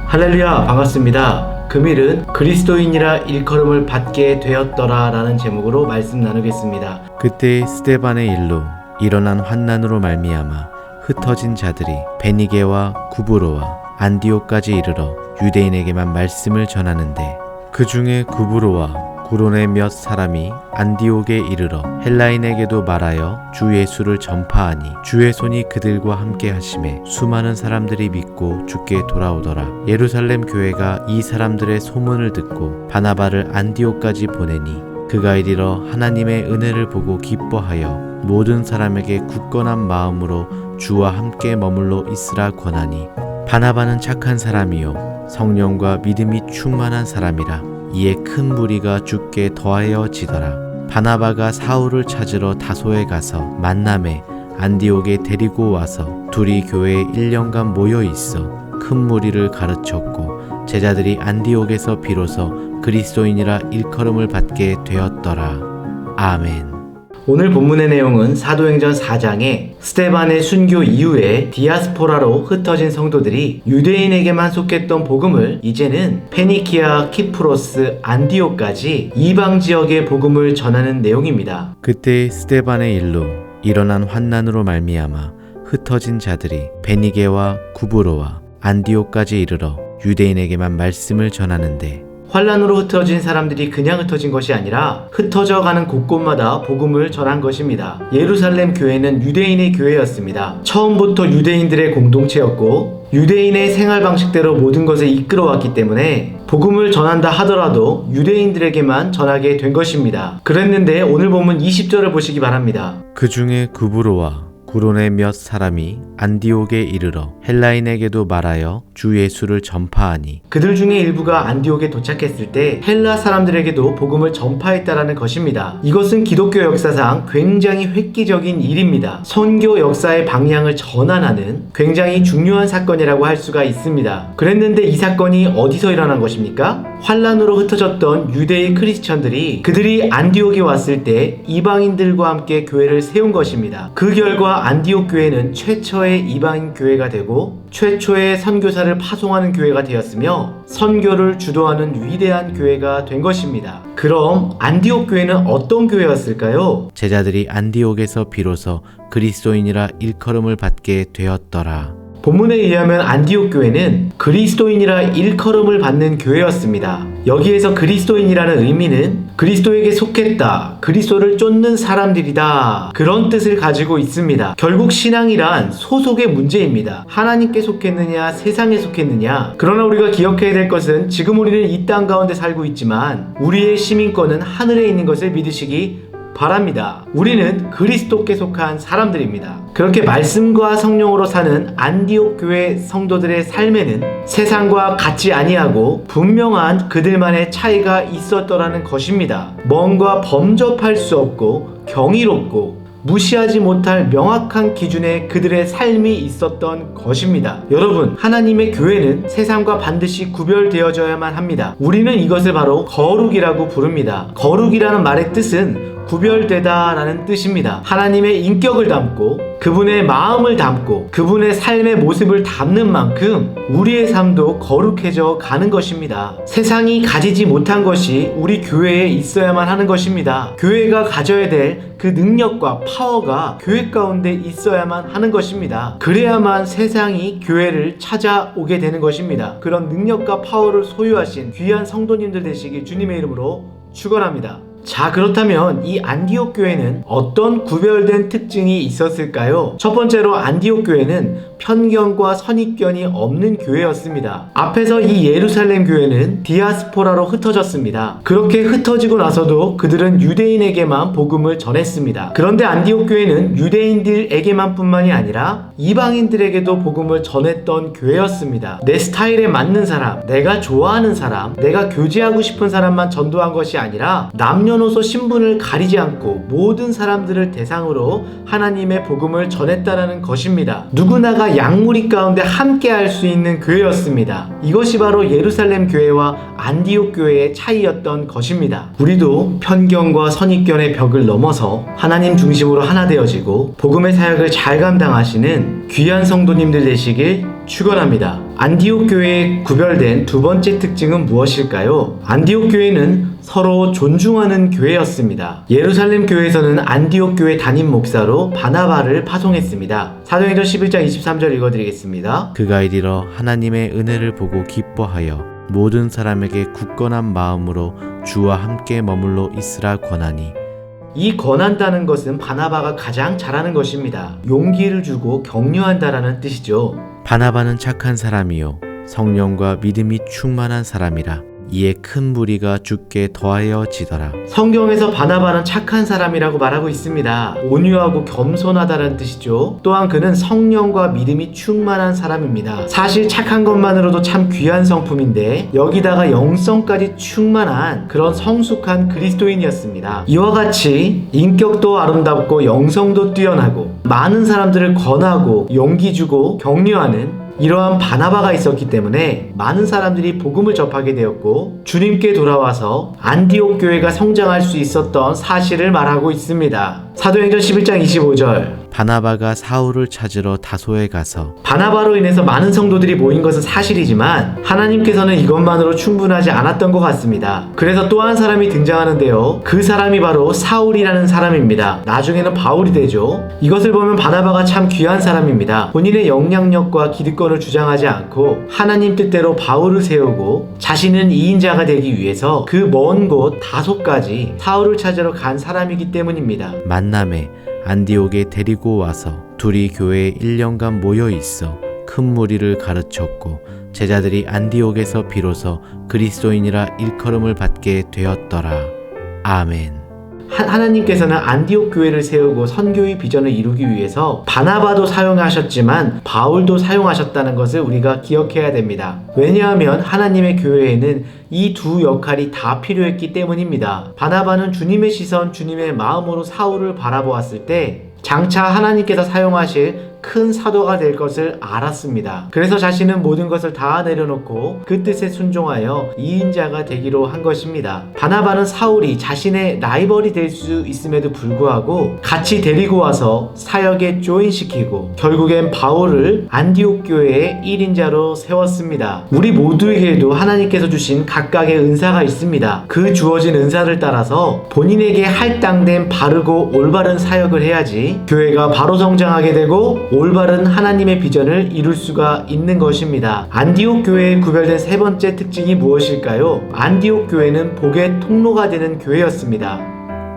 할렐루야, 반갑습니다. 금일은 그리스도인이라 일컬음을 받게 되었더라 라는 제목으로 말씀 나누겠습니다. 그때 스데반의 일로 일어난 환난으로 말미암아 흩어진 자들이 베니게와 구브로와 안디옥까지 이르러 유대인에게만 말씀을 전하는데, 그 중에 구브로와 구론의 몇 사람이 안디옥에 이르러 헬라인에게도 말하여 주 예수를 전파하니 주의 손이 그들과 함께 하심에 수많은 사람들이 믿고 주께 돌아오더라. 예루살렘 교회가 이 사람들의 소문을 듣고 바나바를 안디옥까지 보내니 그가 이르러 하나님의 은혜를 보고 기뻐하여 모든 사람에게 굳건한 마음으로 주와 함께 머물러 있으라 권하니, 바나바는 착한 사람이요 성령과 믿음이 충만한 사람이라. 이에 큰 무리가 주께 더하여지더라. 바나바가 사울을 찾으러 다소에 가서 만남에 안디옥에 데리고 와서 둘이 교회에 1년간 모여 있어 큰 무리를 가르쳤고, 제자들이 안디옥에서 비로소 그리스도인이라 일컬음을 받게 되었더라. 아멘. 오늘 본문의 내용은 사도행전 4장에 스데반의 순교 이후에 디아스포라로 흩어진 성도들이 유대인에게만 속했던 복음을 이제는 페니키아, 키프로스, 안디옥까지 이방 지역의 복음을 전하는 내용입니다. 그때 스데반의 일로 일어난 환난으로 말미암아 흩어진 자들이 베니게와 구브로와 안디옥까지 이르러 유대인에게만 말씀을 전하는데, 환난으로 흩어진 사람들이 그냥 흩어진 것이 아니라 흩어져 가는 곳곳마다 복음을 전한 것입니다. 예루살렘 교회는 유대인의 교회였습니다. 처음부터 유대인들의 공동체였고 유대인의 생활 방식대로 모든 것을 이끌어왔기 때문에 복음을 전한다 하더라도 유대인들에게만 전하게 된 것입니다. 그랬는데 오늘 본문 20절을 보시기 바랍니다. 그 중에 구브로와 구론의 몇 사람이 안디옥에 이르러 헬라인에게도 말하여 주 예수를 전파하니, 그들 중에 일부가 안디옥에 도착했을 때 헬라 사람들에게도 복음을 전파했다라는 것입니다. 이것은 기독교 역사상 굉장히 획기적인 일입니다. 선교 역사의 방향을 전환하는 굉장히 중요한 사건이라고 할 수가 있습니다. 그랬는데 이 사건이 어디서 일어난 것입니까? 환난으로 흩어졌던 유대인 크리스천들이 그들이 안디옥에 왔을 때 이방인들과 함께 교회를 세운 것입니다. 그 결과 안디옥 교회는 최초의 이방인 교회가 되고 최초의 선교사를 파송하는 교회가 되었으며 선교를 주도하는 위대한 교회가 된 것입니다. 그럼 안디옥 교회는 어떤 교회였을까요? 제자들이 안디옥에서 비로소 그리스도인이라 일컬음을 받게 되었더라. 본문에 의하면 안디옥 교회는 그리스도인이라 일컬음을 받는 교회였습니다. 여기에서 그리스도인이라는 의미는 그리스도에게 속했다, 그리스도를 쫓는 사람들이다, 그런 뜻을 가지고 있습니다. 결국 신앙이란 소속의 문제입니다. 하나님께 속했느냐 세상에 속했느냐. 그러나 우리가 기억해야 될 것은 지금 우리는 이 땅 가운데 살고 있지만 우리의 시민권은 하늘에 있는 것을 믿으시기 바랍니다. 우리는 그리스도께 속한 사람들입니다. 그렇게 말씀과 성령으로 사는 안디옥 교회 성도들의 삶에는 세상과 같지 아니하고 분명한 그들만의 차이가 있었더라는 것입니다. 뭔가 범접할 수 없고 경이롭고 무시하지 못할 명확한 기준의 그들의 삶이 있었던 것입니다. 여러분, 하나님의 교회는 세상과 반드시 구별되어져야만 합니다. 우리는 이것을 바로 거룩이라고 부릅니다. 거룩이라는 말의 뜻은 구별되다 라는 뜻입니다. 하나님의 인격을 담고 그분의 마음을 담고 그분의 삶의 모습을 담는 만큼 우리의 삶도 거룩해져 가는 것입니다. 세상이 가지지 못한 것이 우리 교회에 있어야만 하는 것입니다. 교회가 가져야 될 그 능력과 파워가 교회 가운데 있어야만 하는 것입니다. 그래야만 세상이 교회를 찾아오게 되는 것입니다. 그런 능력과 파워를 소유하신 귀한 성도님들 되시길 주님의 이름으로 축원합니다. 자, 그렇다면 이 안디옥 교회는 어떤 구별된 특징이 있었을까요? 첫 번째로 안디옥 교회는 편견과 선입견이 없는 교회였습니다. 앞에서 이 예루살렘 교회는 디아스포라로 흩어졌습니다. 그렇게 흩어지고 나서도 그들은 유대인에게만 복음을 전했습니다. 그런데 안디옥 교회는 유대인들에게만 뿐만이 아니라 이방인들에게도 복음을 전했던 교회였습니다. 내 스타일에 맞는 사람, 내가 좋아하는 사람, 내가 교제하고 싶은 사람만 전도한 것이 아니라 남녀 남녀노소 신분을 가리지 않고 모든 사람들을 대상으로 하나님의 복음을 전했다라는 것입니다. 누구나가 양무리 가운데 함께 할 수 있는 교회였습니다. 이것이 바로 예루살렘 교회와 안디옥 교회의 차이였던 것입니다. 우리도 편견과 선입견의 벽을 넘어서 하나님 중심으로 하나 되어지고 복음의 사역을 잘 감당하시는 귀한 성도님들 되시길 축원합니다. 안디옥 교회의 구별된 두 번째 특징은 무엇일까요? 안디옥 교회는 서로 존중하는 교회였습니다. 예루살렘 교회에서는 안디옥 교회 담임 목사로 바나바를 파송했습니다. 사도행전 11장 23절 읽어드리겠습니다. 그가 이르러 하나님의 은혜를 보고 기뻐하여 모든 사람에게 굳건한 마음으로 주와 함께 머물러 있으라 권하니. 이 권한다는 것은 바나바가 가장 잘하는 것입니다. 용기를 주고 격려한다라는 뜻이죠. 바나바는 착한 사람이요 성령과 믿음이 충만한 사람이라 이에 큰 무리가 주께 더하여 지더라. 성경에서 바나바는 착한 사람이라고 말하고 있습니다. 온유하고 겸손하다는 뜻이죠. 또한 그는 성령과 믿음이 충만한 사람입니다. 사실 착한 것만으로도 참 귀한 성품인데 여기다가 영성까지 충만한 그런 성숙한 그리스도인이었습니다. 이와 같이 인격도 아름답고 영성도 뛰어나고 많은 사람들을 권하고 용기 주고 격려하는 이러한 바나바가 있었기 때문에 많은 사람들이 복음을 접하게 되었고 주님께 돌아와서 안디옥 교회가 성장할 수 있었던 사실을 말하고 있습니다. 사도행전 11장 25절 바나바가 사울을 찾으러 다소에 가서. 바나바로 인해서 많은 성도들이 모인 것은 사실이지만 하나님께서는 이것만으로 충분하지 않았던 것 같습니다. 그래서 또 한 사람이 등장하는데요. 그 사람이 바로 사울이라는 사람입니다. 나중에는 바울이 되죠. 이것을 보면 바나바가 참 귀한 사람입니다. 본인의 영향력과 기득권을 주장하지 않고 하나님 뜻대로 바울을 세우고 자신은 이인자가 되기 위해서 그 먼 곳 다소까지 사울을 찾으러 간 사람이기 때문입니다. 만남에 안디옥에 데리고 와서 둘이 교회에 1년간 모여 있어 큰 무리를 가르쳤고 제자들이 안디옥에서 비로소 그리스도인이라 일컬음을 받게 되었더라. 아멘. 하나님께서는 안디옥 교회를 세우고 선교의 비전을 이루기 위해서 바나바도 사용하셨지만 바울도 사용하셨다는 것을 우리가 기억해야 됩니다. 왜냐하면 하나님의 교회에는 이 두 역할이 다 필요했기 때문입니다. 바나바는 주님의 시선, 주님의 마음으로 사울을 바라보았을 때 장차 하나님께서 사용하실 큰 사도가 될 것을 알았습니다. 그래서 자신은 모든 것을 다 내려놓고 그 뜻에 순종하여 이인자가 되기로 한 것입니다. 바나바는 사울이 자신의 라이벌이 될 수 있음에도 불구하고 같이 데리고 와서 사역에 조인시키고 결국엔 바울을 안디옥 교회의 1인자로 세웠습니다. 우리 모두에게도 하나님께서 주신 각각의 은사가 있습니다. 그 주어진 은사를 따라서 본인에게 할당된 바르고 올바른 사역을 해야지 교회가 바로 성장하게 되고 올바른 하나님의 비전을 이룰 수가 있는 것입니다. 안디옥 교회의 구별된 세 번째 특징이 무엇일까요? 안디옥 교회는 복의 통로가 되는 교회였습니다.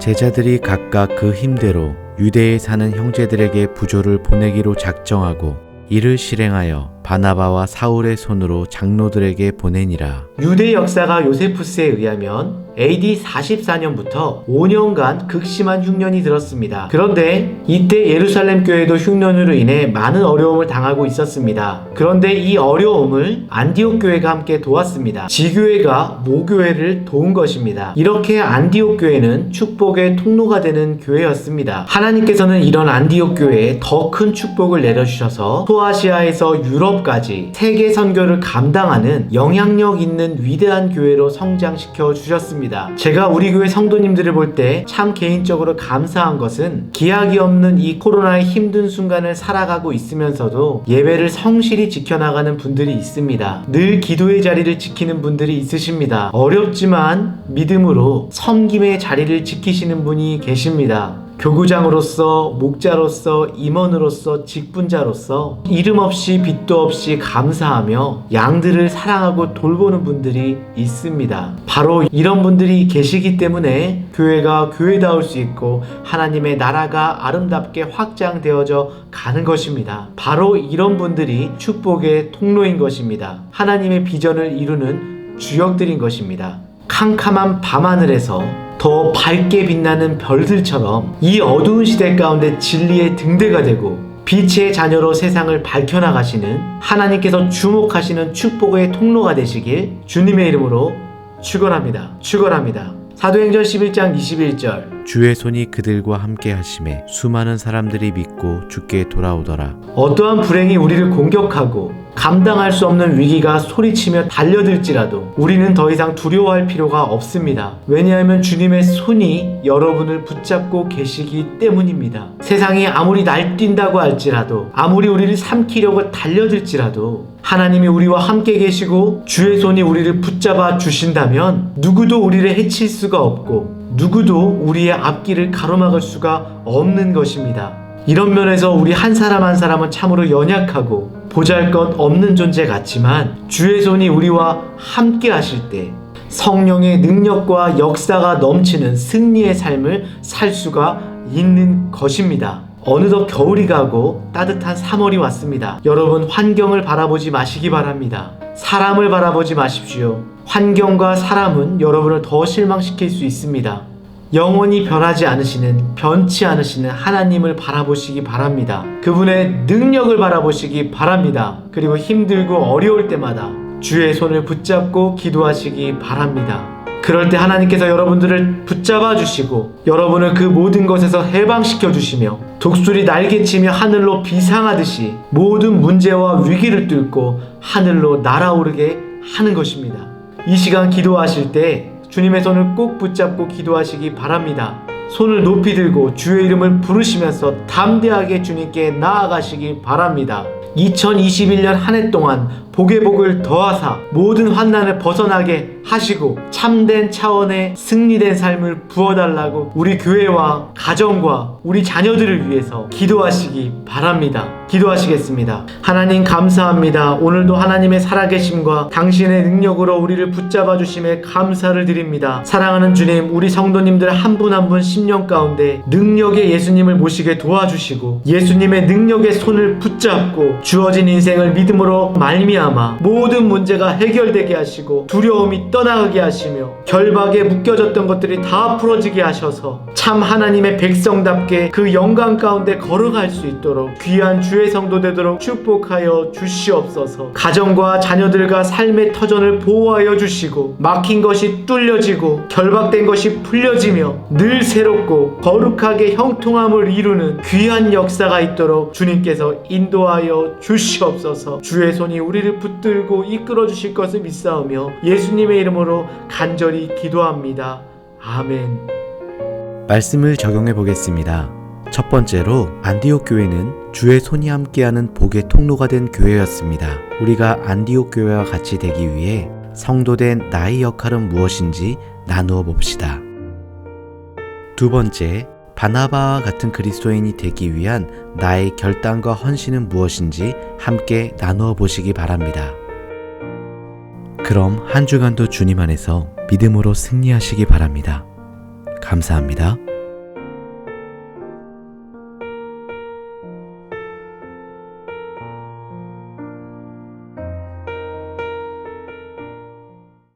제자들이 각각 그 힘대로 유대에 사는 형제들에게 부조를 보내기로 작정하고 이를 실행하여 바나바와 사울의 손으로 장로들에게 보내니라. 유대 역사가 요세푸스에 의하면 AD 44년부터 5년간 극심한 흉년이 들었습니다. 그런데 이때 예루살렘 교회도 흉년으로 인해 많은 어려움을 당하고 있었습니다. 그런데 이 어려움을 안디옥 교회가 함께 도왔습니다. 지교회가 모교회를 도운 것입니다. 이렇게 안디옥 교회는 축복의 통로가 되는 교회였습니다. 하나님께서는 이런 안디옥 교회에 더 큰 축복을 내려주셔서 소아시아에서 유럽까지 세계 선교를 감당하는 영향력 있는 위대한 교회로 성장시켜 주셨습니다. 제가 우리 교회 성도님들을 볼 때 참 개인적으로 감사한 것은 기약이 없는 이 코로나의 힘든 순간을 살아가고 있으면서도 예배를 성실히 지켜나가는 분들이 있습니다. 늘 기도의 자리를 지키는 분들이 있으십니다. 어렵지만 믿음으로 섬김의 자리를 지키시는 분이 계십니다. 교구장으로서, 목자로서, 임원으로서, 직분자로서 이름 없이 빚도 없이 감사하며 양들을 사랑하고 돌보는 분들이 있습니다. 바로 이런 분들이 계시기 때문에 교회가 교회다울 수 있고 하나님의 나라가 아름답게 확장되어져 가는 것입니다. 바로 이런 분들이 축복의 통로인 것입니다. 하나님의 비전을 이루는 주역들인 것입니다. 캄캄한 밤하늘에서 더 밝게 빛나는 별들처럼 이 어두운 시대 가운데 진리의 등대가 되고 빛의 자녀로 세상을 밝혀나가시는 하나님께서 주목하시는 축복의 통로가 되시길 주님의 이름으로 축원합니다. 축원합니다. 사도행전 11장 21절. 주의 손이 그들과 함께 하심에 수많은 사람들이 믿고 주께 돌아오더라. 어떠한 불행이 우리를 공격하고 감당할 수 없는 위기가 소리치며 달려들지라도 우리는 더 이상 두려워할 필요가 없습니다. 왜냐하면 주님의 손이 여러분을 붙잡고 계시기 때문입니다. 세상이 아무리 날뛴다고 할지라도, 아무리 우리를 삼키려고 달려들지라도 하나님이 우리와 함께 계시고 주의 손이 우리를 붙잡아 주신다면 누구도 우리를 해칠 수가 없고 누구도 우리의 앞길을 가로막을 수가 없는 것입니다. 이런 면에서 우리 한 사람 한 사람은 참으로 연약하고 보잘것없는 존재 같지만 주의 손이 우리와 함께 하실 때 성령의 능력과 역사가 넘치는 승리의 삶을 살 수가 있는 것입니다. 어느덧 겨울이 가고 따뜻한 3월이 왔습니다. 여러분, 환경을 바라보지 마시기 바랍니다. 사람을 바라보지 마십시오. 환경과 사람은 여러분을 더 실망시킬 수 있습니다. 영원히 변하지 않으시는, 변치 않으시는 하나님을 바라보시기 바랍니다. 그분의 능력을 바라보시기 바랍니다. 그리고 힘들고 어려울 때마다 주의 손을 붙잡고 기도하시기 바랍니다. 그럴 때 하나님께서 여러분들을 붙잡아 주시고 여러분을 그 모든 것에서 해방시켜 주시며 독수리 날개치며 하늘로 비상하듯이 모든 문제와 위기를 뚫고 하늘로 날아오르게 하는 것입니다. 이 시간 기도하실 때 주님의 손을 꼭 붙잡고 기도하시기 바랍니다. 손을 높이 들고 주의 이름을 부르시면서 담대하게 주님께 나아가시기 바랍니다. 2021년 한 해 동안 복에 복을 더하사 모든 환난을 벗어나게 하시고 참된 차원의 승리된 삶을 부어달라고 우리 교회와 가정과 우리 자녀들을 위해서 기도하시기 바랍니다. 기도하시겠습니다. 하나님 감사합니다. 오늘도 하나님의 살아계심과 당신의 능력으로 우리를 붙잡아 주심에 감사를 드립니다. 사랑하는 주님, 우리 성도님들 한 분 한 분 심령 가운데 능력의 예수님을 모시게 도와주시고 예수님의 능력의 손을 붙잡고 주어진 인생을 믿음으로 말미암아 모든 문제가 해결되게 하시고 두려움이 떠나가게 하시며 결박에 묶여졌던 것들이 다 풀어지게 하셔서 참 하나님의 백성답게 그 영광 가운데 걸어갈 수 있도록 귀한 주의 성도 되도록 축복하여 주시옵소서. 가정과 자녀들과 삶의 터전을 보호하여 주시고 막힌 것이 뚫려지고 결박된 것이 풀려지며 늘 새롭고 거룩하게 형통함을 이루는 귀한 역사가 있도록 주님께서 인도하여 주시옵소서. 주의 손이 우리를 붙들고 이끌어 주실 것을 믿사오며 예수님의 이름으로 간절히 기도합니다. 아멘. 말씀을 적용해 보겠습니다. 첫 번째로 안디옥 교회는 주의 손이 함께하는 복의 통로가 된 교회였습니다. 우리가 안디옥 교회와 같이 되기 위해 성도된 나의 역할은 무엇인지 나누어 봅시다. 두 번째, 바나바와 같은 그리스도인이 되기 위한 나의 결단과 헌신은 무엇인지 함께 나누어 보시기 바랍니다. 그럼 한 주간도 주님 안에서 믿음으로 승리하시기 바랍니다. 감사합니다.